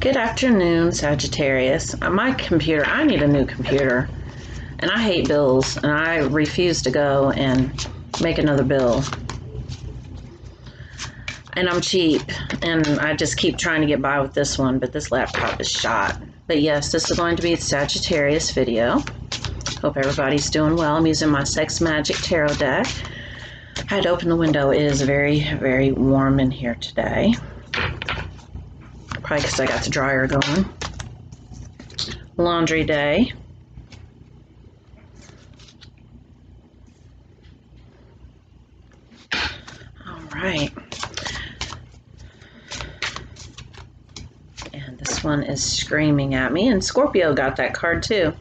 Good afternoon, Sagittarius. My computer, I need a new computer. And I hate bills, and I refuse to go and make another bill. And I'm cheap, and I just keep trying to get by with this one, but this laptop is shot. But yes, this is going to be a Sagittarius video. Hope everybody's doing well. I'm using my Sex Magic Tarot deck. I had to open the window. It is very, very warm in here today. Probably because I got the dryer going. Laundry day. All right. And this one is screaming at me, and Scorpio got that card too.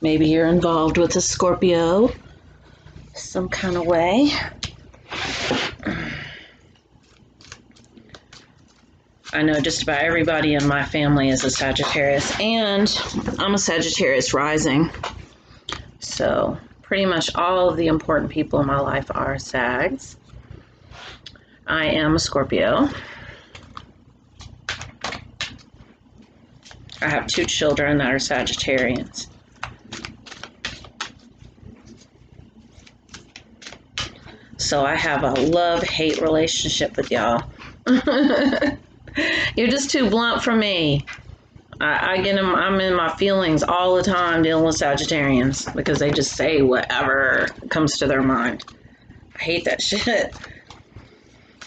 Maybe you're involved with a Scorpio some kind of way. I know just about everybody in my family is a Sagittarius, and I'm a Sagittarius rising. So pretty much all of the important people in my life are Sags. I am a Scorpio. I have 2 children that are Sagittarians. So I have a love-hate relationship with y'all. You're just too blunt for me. I'm in my feelings all the time dealing with Sagittarians because they just say whatever comes to their mind. I hate that shit.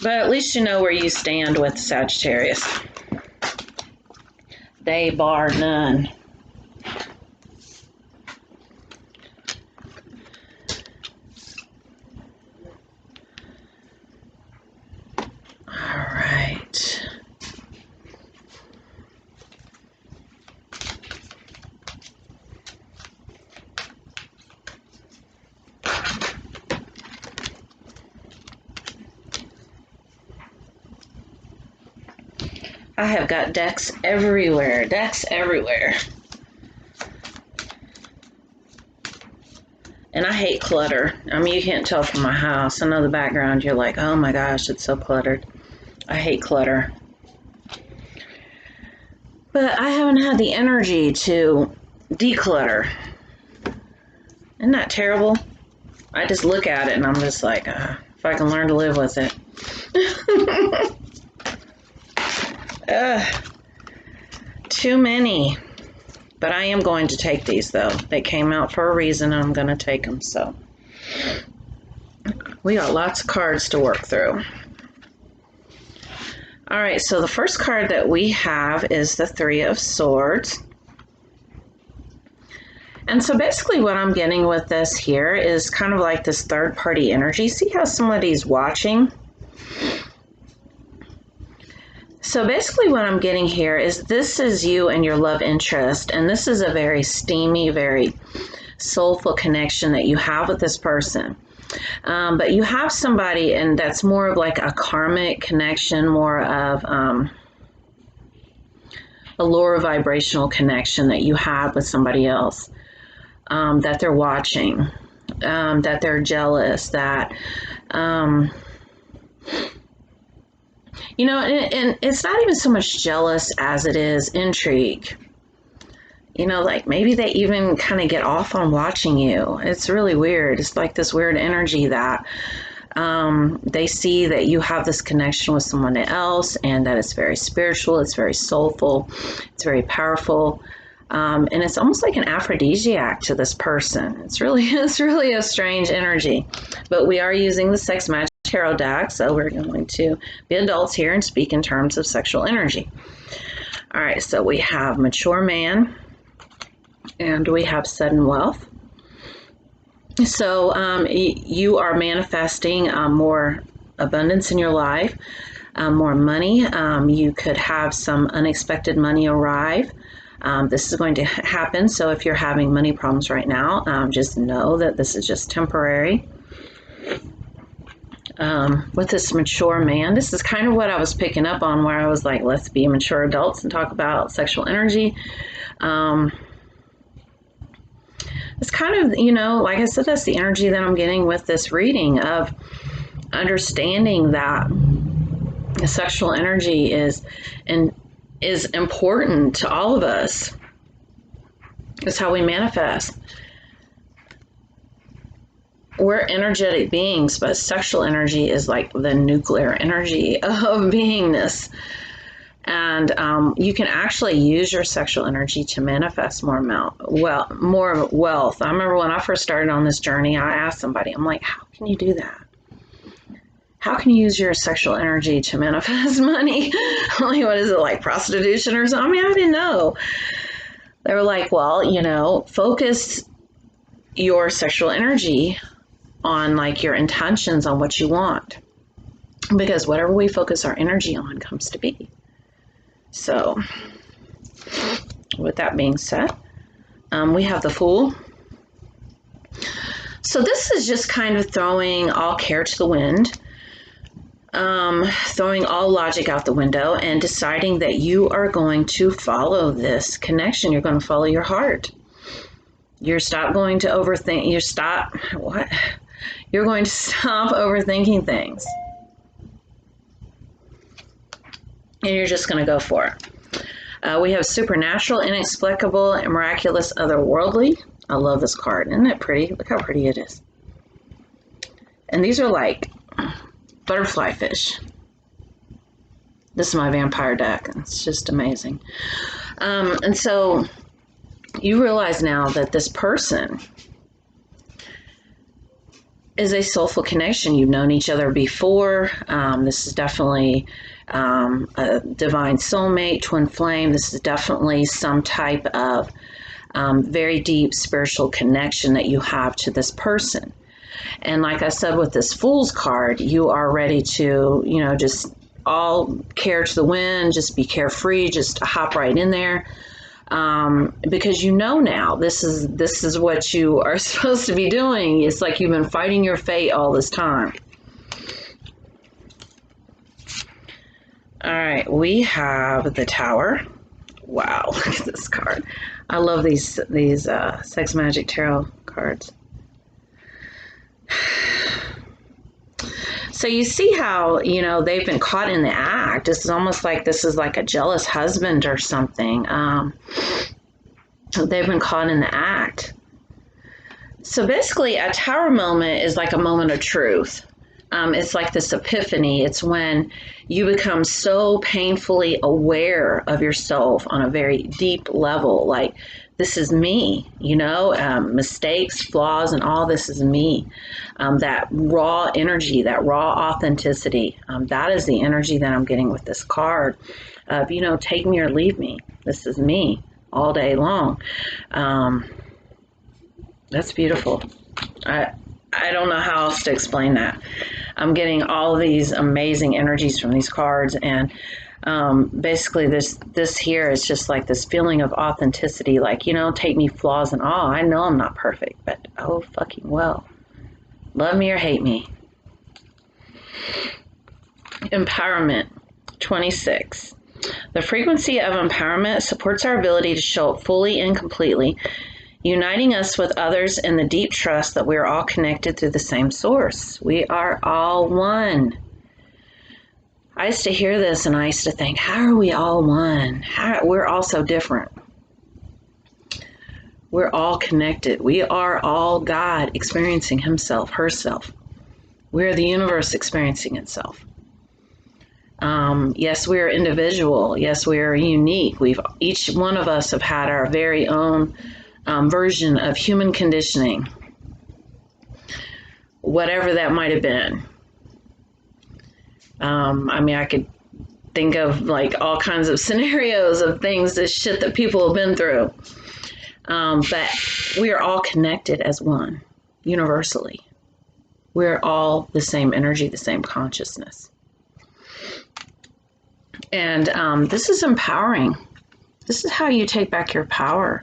But at least you know where you stand with Sagittarius. They bar none. I have got decks everywhere. And I hate clutter. I mean, you can't tell from my house. I know the background, you're like, oh my gosh, it's so cluttered. I hate clutter. But I haven't had the energy to declutter. Isn't that terrible? I just look at it and I'm just like, if I can learn to live with it. Too many. But I am going to take these, though. They came out for a reason, and I'm going to take them. So we got lots of cards to work through. All right, so the first card that we have is the 3 of Swords. And so basically what I'm getting with this here is kind of like this third-party energy. See how somebody's watching? So basically what I'm getting here is this is you and your love interest, and this is a very steamy, very soulful connection that you have with this person. But you have somebody, and that's more of like a karmic connection, more of a lower vibrational connection that you have with somebody else, that they're watching, that they're jealous, that... you know, and it's not even so much jealous as it is intrigue. You know, like maybe they even kind of get off on watching you. It's really weird. It's like this weird energy that they see that you have this connection with someone else, and that it's very spiritual, it's very soulful, it's very powerful. And it's almost like an aphrodisiac to this person. It's really a strange energy. But we are using the Sex Magic Tarot deck, so we're going to be adults here and speak in terms of sexual energy. All right, so we have mature man, and we have sudden wealth. So you are manifesting more abundance in your life, more money. You could have some unexpected money arrive. This is going to happen, so if you're having money problems right now, just know that this is just temporary. With this mature man, this is kind of what I was picking up on, where I was like, let's be mature adults and talk about sexual energy. It's kind of, you know, like I said, that's the energy that I'm getting with this reading of understanding that sexual energy is important to all of us. It's how we manifest. We're energetic beings, but sexual energy is like the nuclear energy of beingness. And you can actually use your sexual energy to manifest more wealth. I remember when I first started on this journey, I asked somebody, I'm like, how can you do that? How can you use your sexual energy to manifest money? Like, what is it, like prostitution or something? I mean, I didn't know. They were like, well, focus your sexual energy on like your intentions on what you want. Because whatever we focus our energy on comes to be. So, with that being said, we have the Fool. So this is just kind of throwing all care to the wind, throwing all logic out the window and deciding that you are going to follow this connection. You're going to follow your heart. You're going to stop overthinking things. And you're just going to go for it. We have supernatural, inexplicable, miraculous, otherworldly. I love this card. Isn't it pretty? Look how pretty it is. And these are like butterfly fish. This is my vampire deck. It's just amazing. And so you realize now that this person is a soulful connection. You've known each other before. This is definitely a divine soulmate, twin flame. This is definitely some type of very deep spiritual connection that you have to this person. And like I said, with this Fool's card, you are ready to, just all care to the wind, just be carefree, just hop right in there. Because now this is what you are supposed to be doing. It's like you've been fighting your fate all this time. All right, we have the Tower. Wow, look at this card. I love these Sex Magic Tarot cards. So you see how, they've been caught in the act. It's almost like this is like a jealous husband or something. They've been caught in the act. So basically a Tower moment is like a moment of truth. It's like this epiphany. It's when you become so painfully aware of yourself on a very deep level. Like, this is me, mistakes, flaws, and all this is me. That raw energy, that raw authenticity, that is the energy that I'm getting with this card of, take me or leave me. This is me all day long. That's beautiful. I don't know how else to explain that. I'm getting all of these amazing energies from these cards, and basically this here is just like this feeling of authenticity, like, take me, flaws and all. I know I'm not perfect, but oh fucking well. Love me or hate me. Empowerment, 26. The frequency of empowerment supports our ability to show up fully and completely, uniting us with others in the deep trust that we are all connected through the same source. We are all one. I used to hear this and I used to think, how are we all one? We're all so different. We're all connected. We are all God experiencing himself, herself. We're the universe experiencing itself. Yes, we're individual. Yes, we are unique. Each one of us have had our very own version of human conditioning, whatever that might have been. I could think of like all kinds of scenarios of things, this shit that people have been through. But we are all connected as one, universally. We're all the same energy, the same consciousness. And this is empowering. This is how you take back your power.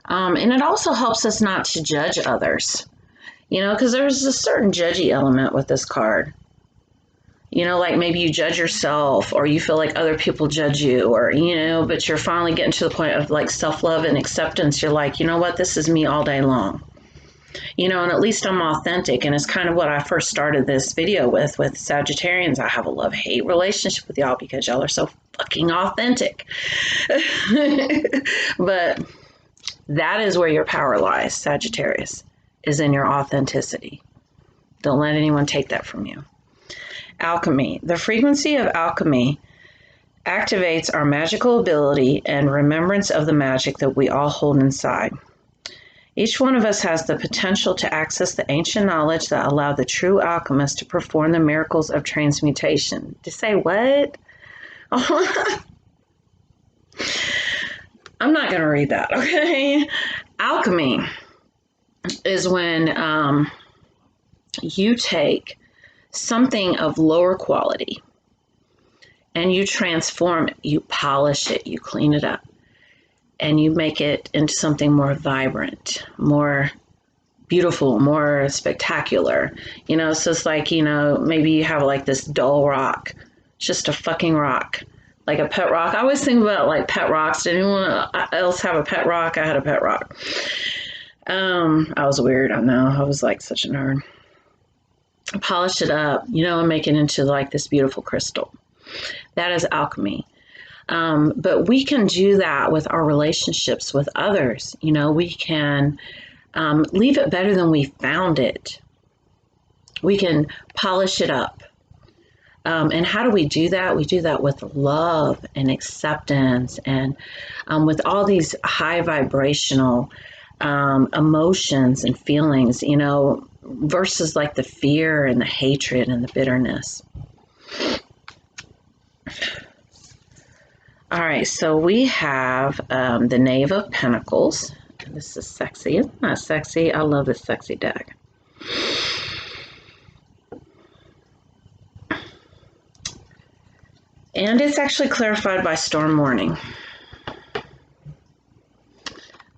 And it also helps us not to judge others, because there's a certain judgy element with this card. Like maybe you judge yourself, or you feel like other people judge you, or, but you're finally getting to the point of like self-love and acceptance. You're like, you know what, this is me all day long. You know, and at least I'm authentic. And it's kind of what I first started this video with Sagittarians. I have a love-hate relationship with y'all because y'all are so fucking authentic. But that is where your power lies, Sagittarius, is in your authenticity. Don't let anyone take that from you. Alchemy. The frequency of alchemy activates our magical ability and remembrance of the magic that we all hold inside. Each one of us has the potential to access the ancient knowledge that allowed the true alchemist to perform the miracles of transmutation. To say what? I'm not going to read that, okay? Alchemy is when you take something of lower quality and you transform it, you polish it, you clean it up, and you make it into something more vibrant, more beautiful, more spectacular. You know, so it's like, you know, maybe you have like this dull rock. It's just a fucking rock. Like a pet rock. I always think about like pet rocks. Did anyone else have a pet rock? I had a pet rock. I was weird, I know. I was like such a nerd. Polish it up, you know, and make it into like this beautiful crystal. That is alchemy. But we can do that with our relationships with others. You know, we can leave it better than we found it. We can polish it up. And how do we do that? We do that with love and acceptance and with all these high vibrational emotions and feelings, you know, versus like the fear and the hatred and the bitterness. All right, so we have the Knave of Pentacles. This is sexy. Isn't that sexy? I love this sexy deck. And it's actually clarified by Storm Warning.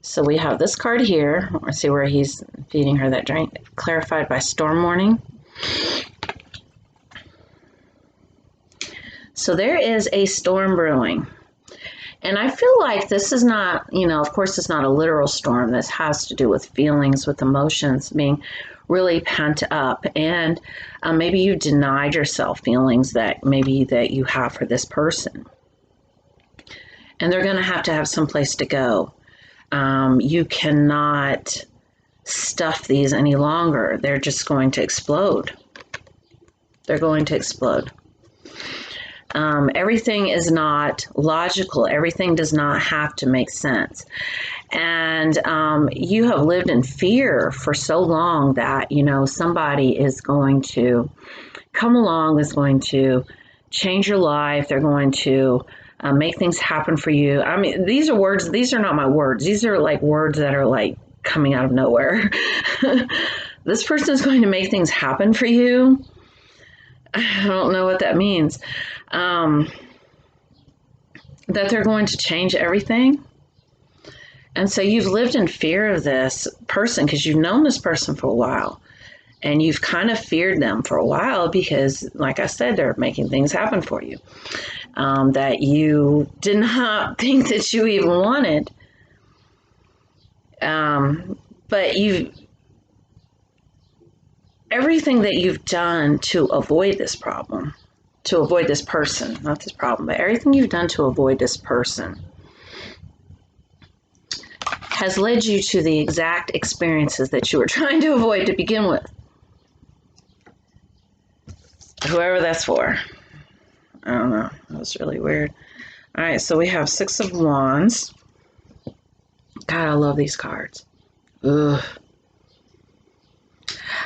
So we have this card here. Let's see where he's feeding her that drink. Clarified by Storm Warning. So there is a storm brewing. And I feel like this is not, you know, of course it's not a literal storm. This has to do with feelings, with emotions being really pent up. And maybe you denied yourself feelings that maybe that you have for this person. And they're going to have some place to go. You cannot stuff these any longer. They're just going to explode. They're going to explode. Everything is not logical. Everything does not have to make sense. And you have lived in fear for so long that, you know, somebody is going to come along, is going to change your life. They're going to make things happen for you. I mean, these are words. These are not my words. These are like words that are like coming out of nowhere. This person is going to make things happen for you. I don't know what that means. That they're going to change everything. And so you've lived in fear of this person because you've known this person for a while. And you've kind of feared them for a while because, like I said, they're making things happen for you that you did not think that you even wanted. But everything that you've done to avoid this problem, to avoid this person, not this problem, but everything you've done to avoid this person has led you to the exact experiences that you were trying to avoid to begin with. Whoever that's for. I don't know. That was really weird. All right, so we have Six of Wands. God, I love these cards. Ugh.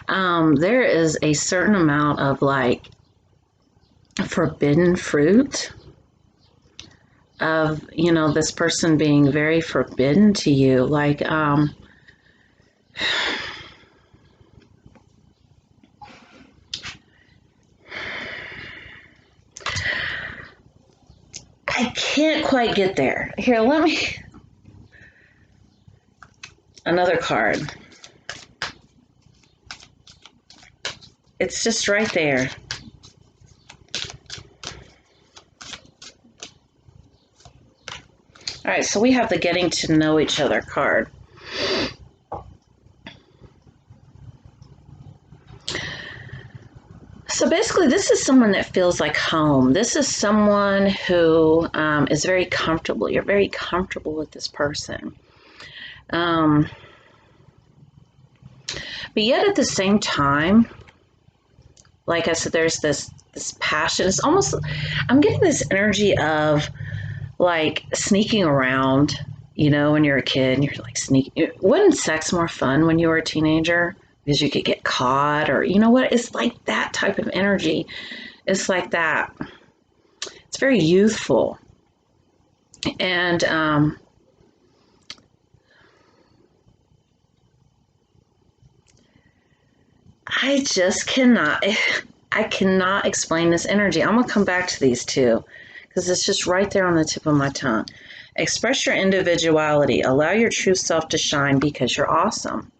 There is a certain amount of like forbidden fruit of, you know, this person being very forbidden to you. Like, I can't quite get there. Here, let me... Another card. It's just right there. All right, so we have the getting to know each other card. So basically, this is someone that feels like home. This is someone who is very comfortable. You're very comfortable with this person. But yet at the same time, like I said, there's this passion. It's almost, I'm getting this energy of like sneaking around, when you're a kid and you're like sneaking. Wasn't sex more fun when you were a teenager? Because you could get caught, or what? It's like that type of energy. It's like that. It's very youthful. And I just cannot explain this energy. I'm going to come back to these two because it's just right there on the tip of my tongue. Express your individuality. Allow your true self to shine because you're awesome.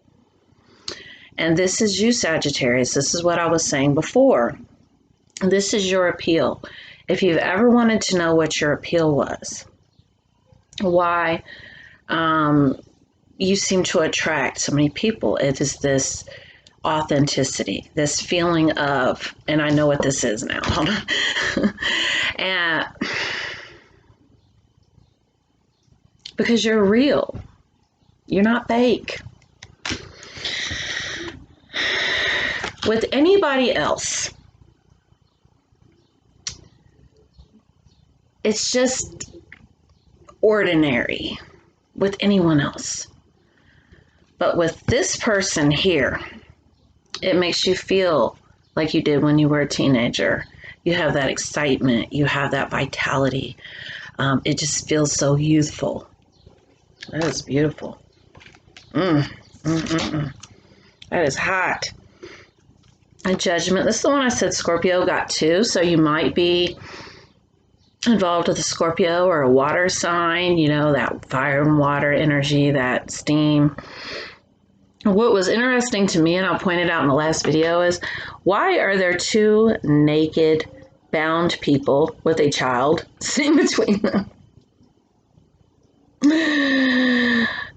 And this is you, Sagittarius. This is what I was saying before. This is your appeal. If you've ever wanted to know what your appeal was, why you seem to attract so many people, it is this authenticity, this feeling of, and I know what this is now. Hold on. And because you're real, you're not fake. With anybody else, it's just ordinary with anyone else. But with this person here, it makes you feel like you did when you were a teenager. You have that excitement. You have that vitality. It just feels so youthful. That is beautiful. That is hot. A judgment. This is the one I said Scorpio got too. So you might be involved with a Scorpio or a water sign, that fire and water energy, that steam. What was interesting to me, and I'll point it out in the last video, is why are there two naked, bound people with a child sitting between them?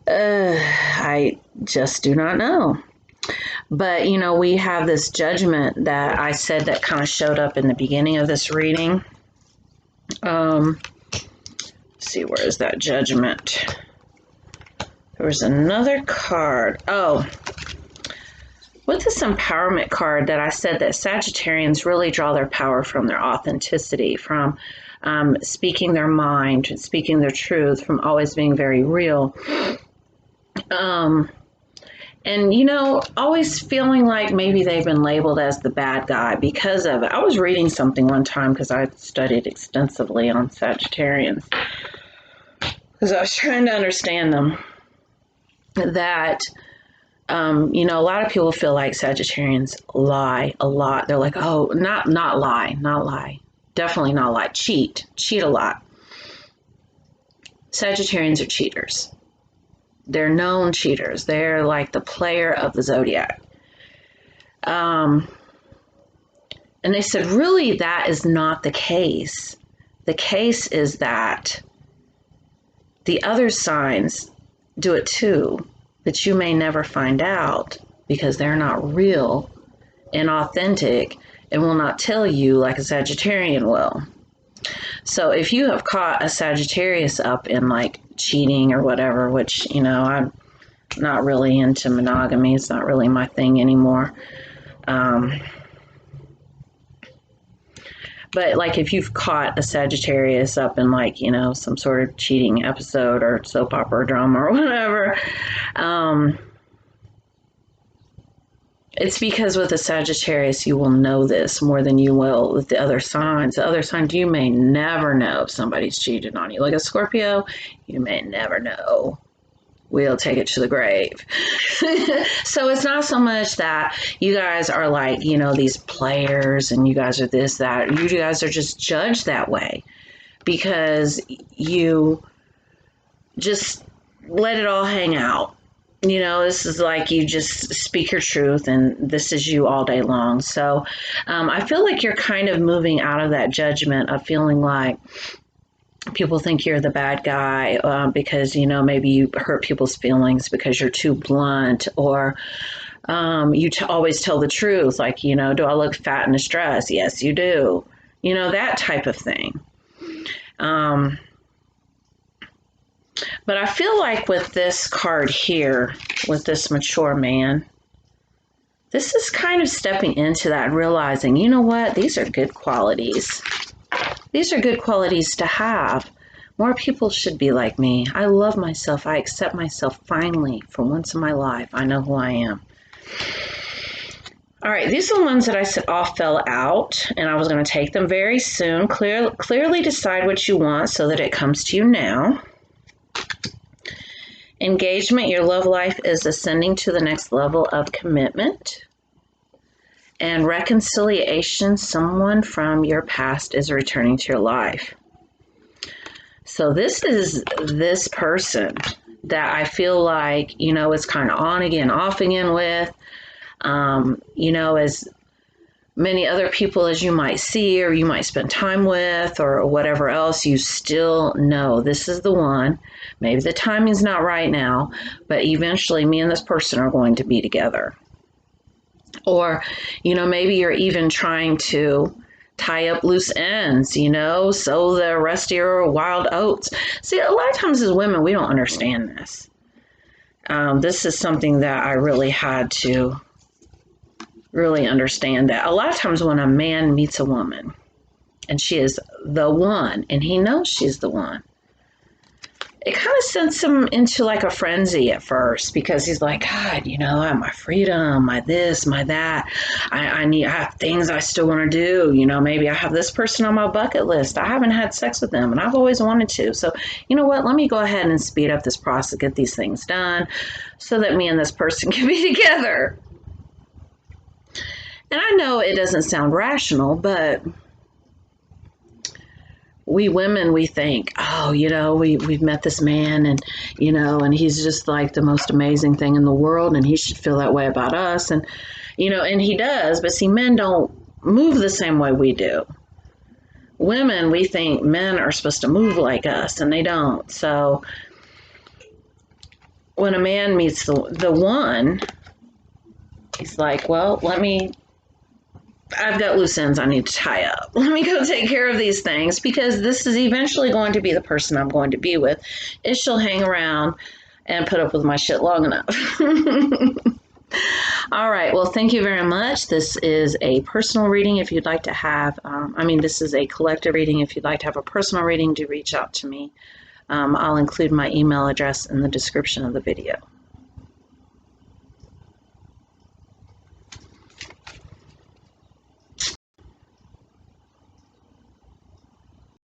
I just do not know. But, we have this judgment that I said that kind of showed up in the beginning of this reading. Let's see, where is that judgment? There was another card. Oh, with this empowerment card that I said that Sagittarians really draw their power from their authenticity, from speaking their mind, speaking their truth, from always being very real. And, always feeling like maybe they've been labeled as the bad guy because of it. I was reading something one time because I studied extensively on Sagittarians because I was trying to understand them. That, a lot of people feel like Sagittarians lie a lot. They're like, oh, not lie. Definitely not lie. Cheat a lot. Sagittarians are cheaters. They're known cheaters. They're like the player of the zodiac. And they said, really, that is not the case. The case is that the other signs do it too, but you may never find out because they're not real and authentic and will not tell you like a Sagittarian will. So if you have caught a Sagittarius up in like cheating or whatever, which, I'm not really into monogamy. It's not really my thing anymore. But like if you've caught a Sagittarius up in like, some sort of cheating episode or soap opera drama or whatever, it's because with a Sagittarius, you will know this more than you will with the other signs. The other signs, you may never know if somebody's cheated on you. Like a Scorpio, you may never know. We'll take it to the grave. So it's not so much that you guys are like, these players and you guys are this, that. You guys are just judged that way because you just let it all hang out. This is like you just speak your truth and this is you all day long. So I feel like you're kind of moving out of that judgment of feeling like people think you're the bad guy because, maybe you hurt people's feelings because you're too blunt or You always tell the truth. Like, do I look fat in this dress? Yes, you do. That type of thing. But I feel like with this card here, with this mature man, this is kind of stepping into that and realizing, you know what? These are good qualities. These are good qualities to have. More people should be like me. I love myself. I accept myself finally. For once in my life, I know who I am. All right, these are the ones that I said all fell out, and I was going to take them very soon. Clearly decide what you want so that it comes to you now. Engagement, your love life is ascending to the next level of commitment. And reconciliation, someone from your past is returning to your life. So this is this person that I feel like, it's kind of on again, off again with. As many other people as you might see or you might spend time with or whatever else, you still know this is the one. Maybe the timing's not right now, but eventually me and this person are going to be together. Or, maybe you're even trying to tie up loose ends, sow the rest of your wild oats. See, a lot of times as women, we don't understand this. This is something that I really had to really understand, that a lot of times when a man meets a woman and she is the one and he knows she's the one, it kind of sends him into like a frenzy at first, because he's like, God, my freedom, my this, my that. I have things I still want to do. Maybe I have this person on my bucket list. I haven't had sex with them and I've always wanted to. So, you know what? Let me go ahead and speed up this process, get these things done so that me and this person can be together. And I know it doesn't sound rational, but we women, we think, oh, we've met this man and, and he's just like the most amazing thing in the world and he should feel that way about us. And, and he does. But see, men don't move the same way we do. Women, we think men are supposed to move like us and they don't. So when a man meets the one, he's like, well, I've got loose ends I need to tie up. Let me go take care of these things, because this is eventually going to be the person I'm going to be with. If she'll hang around and put up with my shit long enough. All right. Well, thank you very much. This is a personal reading. If you'd like to have, this is a collective reading. If you'd like to have a personal reading, do reach out to me. I'll include my email address in the description of the video.